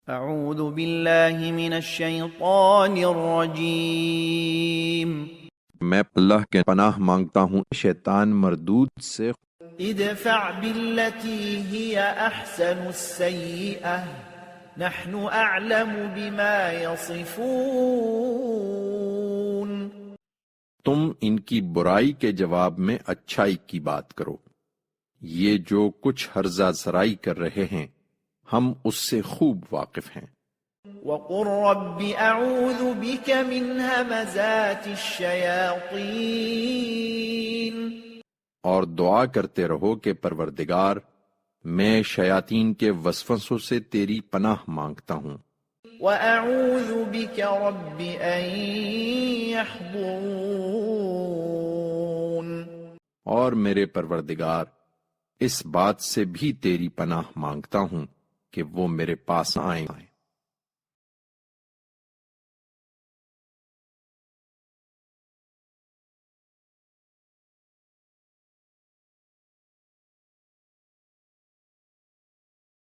اعوذ باللہ من الشیطان الرجیم میں اللہ کے پناہ مانگتا ہوں شیطان مردود سے۔ ادفع بالتي هي احسن السیئة نحن اعلم بما يصفون۔ تم ان کی برائی کے جواب میں اچھائی کی بات کرو، یہ جو کچھ ہرزہ زرائی کر رہے ہیں ہم اس سے خوب واقف ہیں۔ وقل رب اعوذ بك من همزات الشیاطین، اور دعا کرتے رہو کہ پروردگار میں شیاطین کے وسوسوں سے تیری پناہ مانگتا ہوں۔ وَأَعُوذُ بِكَ رَبِّ أَن يَحْضُرُونِ، اور میرے پروردگار اس بات سے بھی تیری پناہ مانگتا ہوں کہ وہ میرے پاس آئیں۔